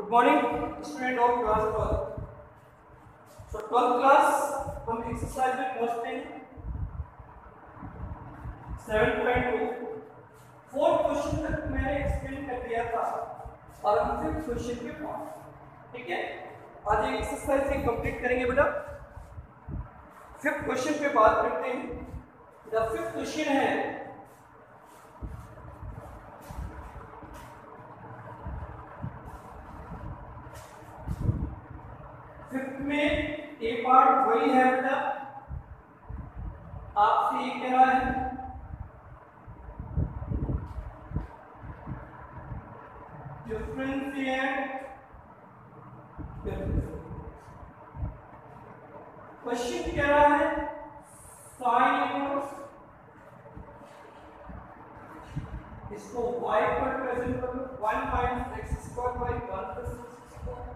Good morning student of class 12। So 12th class हम exercise में पहुंचते हैं 7.2। फोर्थ क्वेश्चन तक मैंने एक्सप्लेन कर दिया था और हम फिफ्थ क्वेश्चन पे पहुंचे। ठीक है, आज एक एक्सरसाइज ही कंप्लीट करेंगे बेटा। फिफ्थ क्वेश्चन पे बात करते हैं। द फिफ्थ क्वेश्चन है फिफ्थ में ए पार्ट वही है बेटा, आपसे ये कह रहा है डिफरेंशिएट। क्वेश्चन कह रहा है साइन इनवर्स, इसको y पर प्रेजेंट करो 1 minus x square by 1 plus x square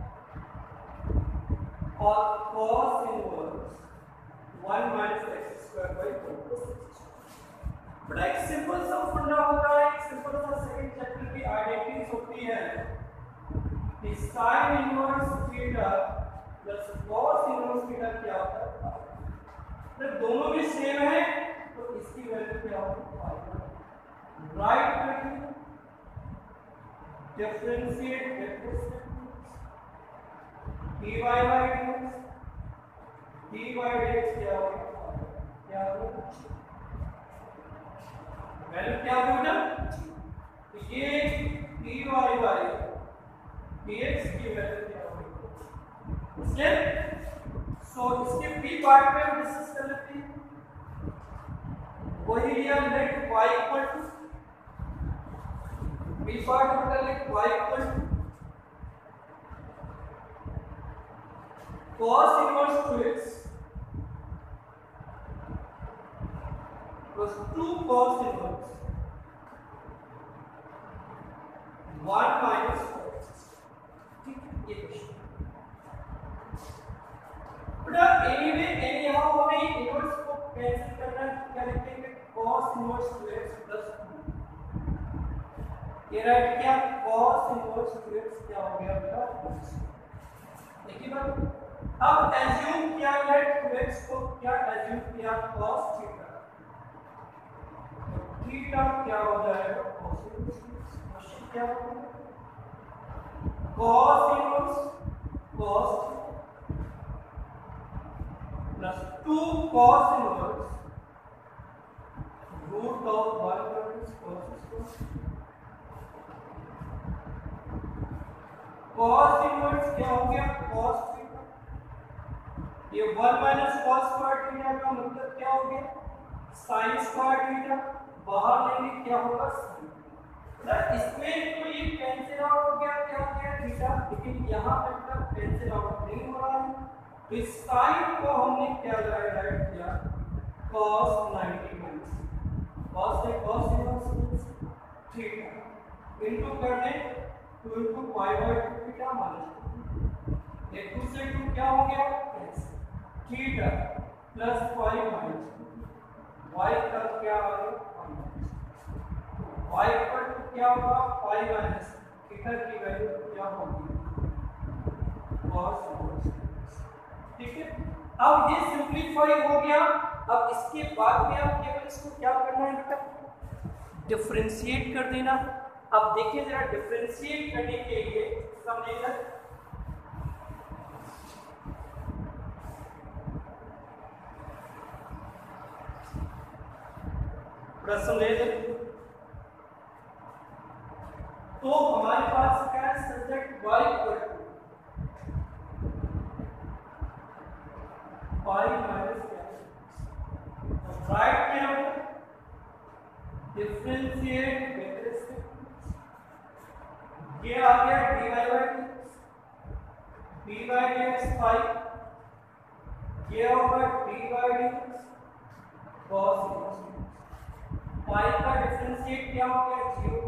और cos inverse 1 minus x square by 1 plus x square. बड़ा एक सिंपल सा फंडा होता है, एक सिंपल सा सेकंड चैप्टर की आइडेंटिटीज होती है कि sin inverse theta plus cos inverse theta क्या होता है। जब दोनों भी सेम है तो इसकी वैल्यू क्या होगी, राइट करके differentiate dy by dx, dy dx क्या होगा, क्या होगा वैल्यू क्या होगा तो ये dy by dx की वैल्यू क्या होगी। इसलिए सो इसके p पार्ट में हम डिस्कस कर लेते हैं। वही लिया let y equal to p part में कर let y equal to cos inverse 2x plus 2 cos inverse 1 minus 4x। ठीक है, ये क्वेश्चन बेटा एनीवे एनी हाउ हमें इनवर्स को कैंसिल करना है, क्या लिखेंगे cos inverse 2x plus 2। ये राइट क्या cos inverse 2x क्या हो गया बेटा, देखिए बात। अब एज्यूम किया लेट 2x को क्या एज्यूम किया cos थीटा, तो थीटा क्या हो जाएगा cos इनवर्स। क्वेश्चन क्या होगा cos inverse cos plus 2 cos inverse root of 1 minus cos square. cos inverse क्या हो गया cos थीटा, ये 1 माइनस cos स्क्वायर थीटा का मतलब क्या हो गया sin स्क्वायर थीटा, बाहर लेंगे क्या होगा sin। इसमें तो ये कैंसिल आउट हो गया, क्या हो गया थीटा, लेकिन यहाँ पे तक कैंसिल आउट नहीं हो रहा है तो इस sin को हमने क्या राइट किया cos 90 माइनस cos से cos इनवर्स थीटा इनटू कर दें 2 into pi by 2 theta minus ये 2 से 2 क्या हो गया theta plus pi minus y का क्या आ गया y पर क्या होगा पाई माइनस थीटा की वैल्यू क्या होगी cos इनवर्स। ठीक है, अब ये सिंपलीफाई हो गया। अब इसके बाद में आप केवल इसको क्या करना है बेटा डिफरेंशिएट कर देना। अब देखिए जरा डिफरेंशिएट करने के लिए समझिएगा प्रश्न ले ले तो हमारे पास क्या है subject y equal to pi minus right क्या होगा डिफरेंशिएट ये आ गया dy by dx पाई, ये होगा dy dx cos इनवर्स पाई का डिफरेंशिएट क्या हो गया 0,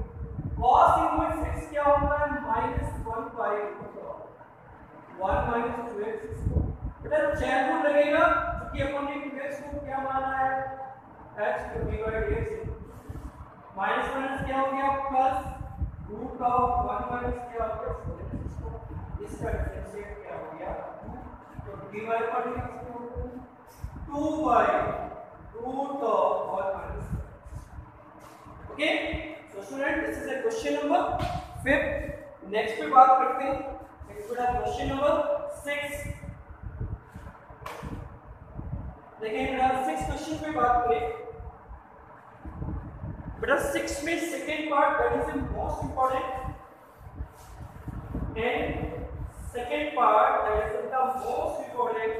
cos इनवर्स x क्या होता है -1 पाई 1 माइनस 2x। बेटा चैन को लगेगा क्योंकि अपन ने 2x को क्या माना है h तो dy dx माइनस माइनस क्या हो गया प्लस रूट ऑफ 1 माइनस क्या हो गया 4x। इसका डिफरेंशिएट क्या हो गया 2, तो dy पर 2 by root of 1 minus 5. Okay, so student this is a question number 5. Next पे बात करते हैं. नेक्स्ट बेटा क्वेश्चन नंबर 6. देखिए बेटा 6 क्वेश्चन पे बात करें. बेटा 6 में second part that is the most important, and second part that is the most important.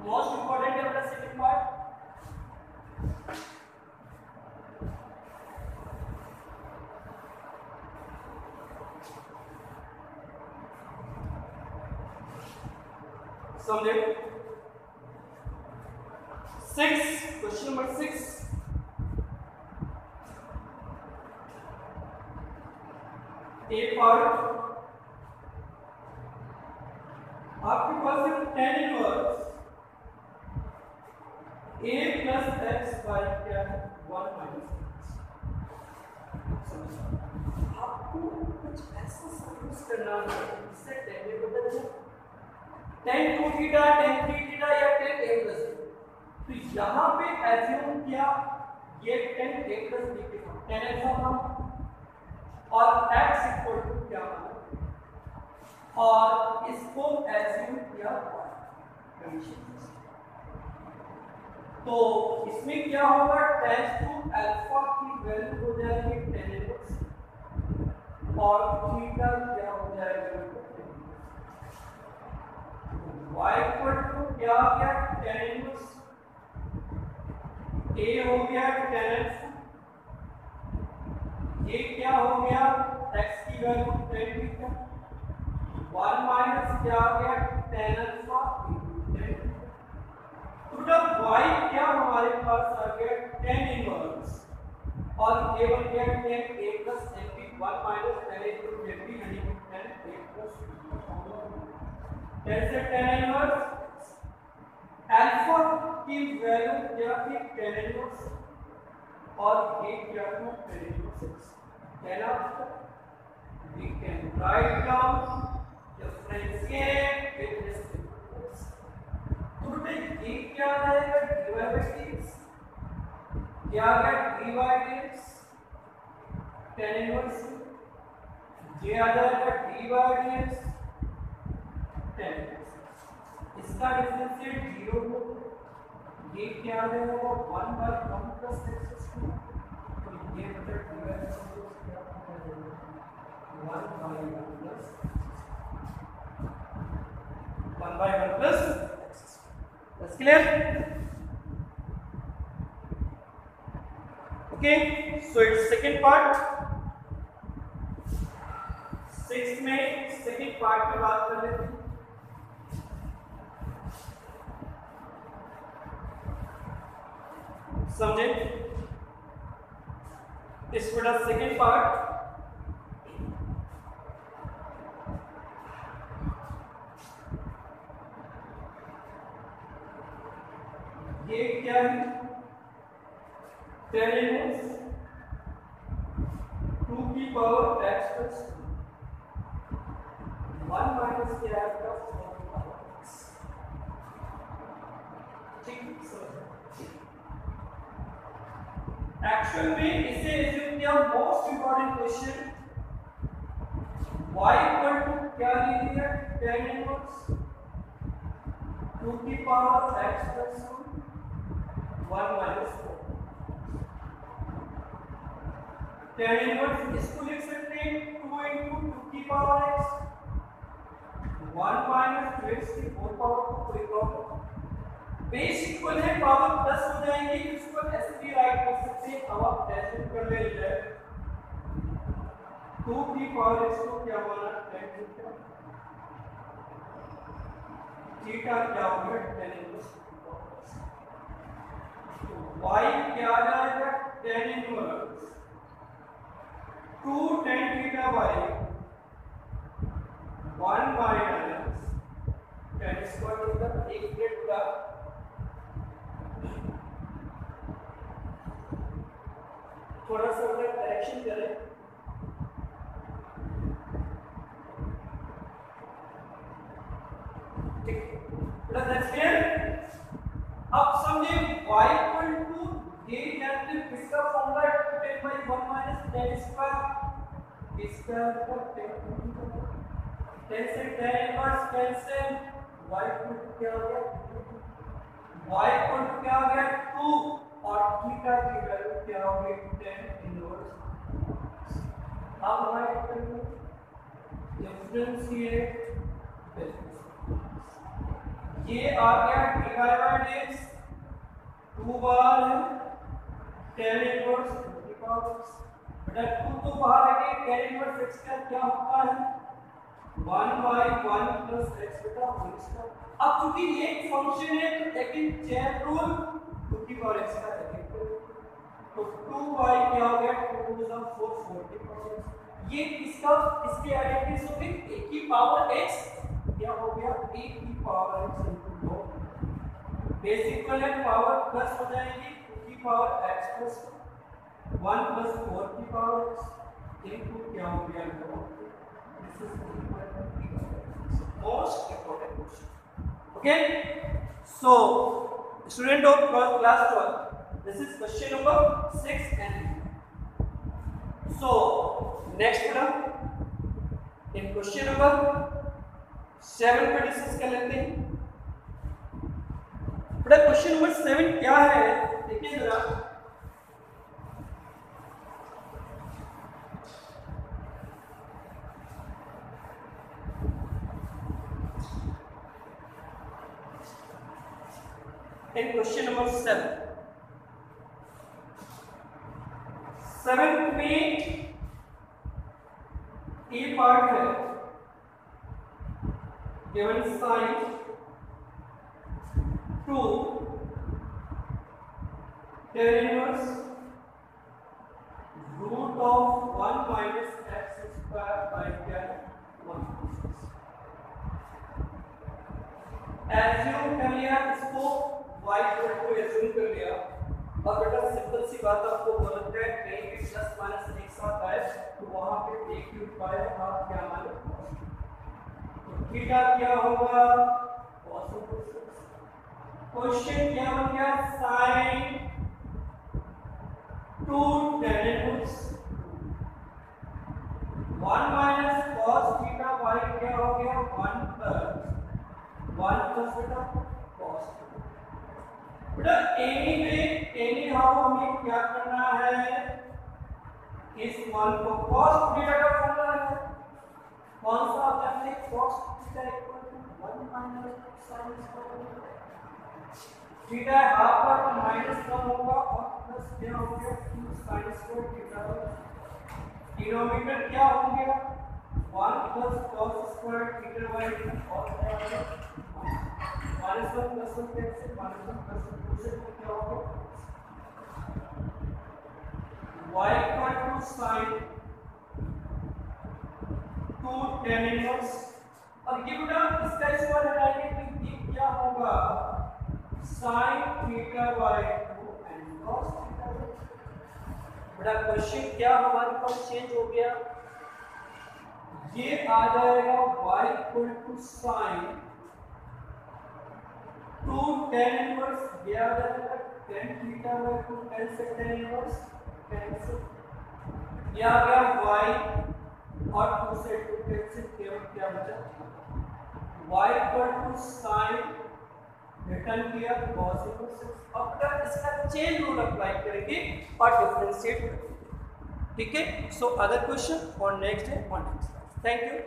Most important है the second part. समझे. 6 question number 6. A part आपके पास है tan inverse a plus x by क्या है 1 minus x. आपको कुछ ऐसा solve करना है जिससे tan में बदल जाए, tan 2 थीटा, tan 3 थीटा या tan a plus b. तो यहाँ पे एज्यूम किया ये tan a plus b के साथ tan ऐसा था और x इक्वल टू क्या बना, और इसको एज्यूम किया कंडीशन. तो इसमें क्या होगा, tan टू अल्फा की वैल्यू हो जाएगी tan इनवर्स और थीटा क्या हो जाएगा y इक्वल टू क्या आ गया tan इनवर्स, a हो गया tan x, ये क्या हो गया x की वैल्यू tan थीटा, 1 माइनस क्या आ गया tan अल्फा tan. तो जब y क्या हमारे पास आ गया tan इनवर्स और a बन गया tan a plus mp, 1 minus tan a into mp यानी कि tan a plus tan से tan इनवर्स अल्फा की वैल्यू क्या थी tan इनवर्स और a क्या था tan inverse. We can write down differentiate with this difference. तो बेटे ये क्या आ जाएगा dy by dx, क्या आ गया dy dx tan इनवर्स, ये आ जाएगा dy dx tan इनवर्स. इसका डिफरेंशिएट 0 हो, ये क्या आ जाएगा 1 by 1 plus x square. तो ये मतलब dy by 1 by 1 plus 1 by 1 plus x. That's clear? Okay, so it's second part. 6 में second part पे बात कर लेते हैं. समझे. इस बेटा सेकेंड पार्ट ये क्या है tan इनवर्स 2 की पावर x प्लस 1 माइनस क्या आएगा 4 की पावर x. ठीक है. एक्चुअल में इसे एज्यूम किया most important question, y equal to क्या ले लिया tan इनवर्स 2 की power x plus 1 minus 4. tan inverse इसको लिख सकते हैं 2 into 2 की पावर x, 1 minus 2x की 4 पावर को कोई प्रॉब्लम. बेस इक्वल है, पावर प्लस हो जाएंगे, इसको ऐसे भी राइट कर सकते हैं. अब आप ऐसे कर ले जाए 2 की पावर x को क्या माना tan थीटा, थीटा क्या होगा tan इनवर्स. y क्या आ जाएगा tan inverse 2 tan theta by 1 minus tan square theta. एक मिनट का थोड़ा सा अगर करेक्शन करें, ठीक है, दैट्स क्लियर। अब समझिए y इक्वल टू ये जानते हैं इसका फॉर्मूला 10/1 - 10 स्क्वायर, स्क्वायर का 10 से 10 inverse cancel, y equal to क्या हो गया, y इक्वल टू क्या हो गया 2 और थीटा की वैल्यू क्या हो गई 10 इनवर्स। अब y इक्वल टू डिफरेंशिएट, ये आ गया dy/dx 2 बार है 10 इनवर्स बेटा 2 तो बाहर है, 10 इनवर्स x का क्या होता है 1/1 + x बेटा होल स्क्वायर। अब चूंकि ये एक फंक्शन है तो लेकिन चेन रूल 2 की पावर x का है, तो 2y क्या हो गया 2 * 4 4 की पावर x। ये इसके आइडेंटिटीज हो गई a की पावर x क्या हो गया a की power x * 2, base equivalent power plus हो जाएगी 2 की पावर x + 1 + 4 की पावर x इनटू क्या हो गया 2। This is most important question. Okay, so student of class 12, this is question number 6 and so next बेटा इन क्वेश्चन नंबर 7 पे डिस्कस कर लेते हैं। बेटा क्वेश्चन नंबर 7 क्या है देखिए जरा, इन क्वेश्चन नंबर 7 में ए पार्ट है given sin 2 tan inverse root of 1 minus x square by tan 1। Assume कर लिया इसको y को एज्यूम कर लिया। अब बेटा सिंपल सी बात आपको बोलते हैं कहीं भी प्लस माइनस एक साथ आए तो वहां पे एक क्यूब पाए आप क्या माने, थीटा क्या होगा क्वेश्चन क्या हो गया sin 2 tan inverse 1 minus cos theta y क्या हो गया 1 plus बेटा cos। बेटा एनी हाउ हमें क्या करना है, इस मान को cos थीटा का फॉर्मूला है कौन सा आप जानते हैं cos theta equal to 1 minus sin square theta half का तो माइनस 1 होगा और प्लस क्या हो गया 2 sin स्क्वायर थीटा। डिनोमिनेटर क्या हो गया 1 plus cos square theta by और क्या होगा -1 + 1 कैंसिल -1 + 2 से क्या होगा y equal to sin 2 tan inverse. अब ये बेटा इसका स्क्वायर हटाएंगे तो ये क्या होगा sin theta by 2 and cos theta. बेटा क्वेश्चन क्या हमारे पास चेंज हो गया, ये आ जाएगा y equal to sin 2 tan inverse, ये आ जाएगा tan थीटा बाय 2 tan से tan इनवर्स कैंसिल, ये आ गया y और 2 से 2 कैंसिल केवल क्या बचा y equal to sin return किया cos इनवर्स। अब तक इसका चेन रूल अप्लाई करेंगे और डिफरेंशिएट करेंगे। ठीक है, सो अदर क्वेश्चन और नेक्स्ट है ऑन नेक्स्ट। Thank you.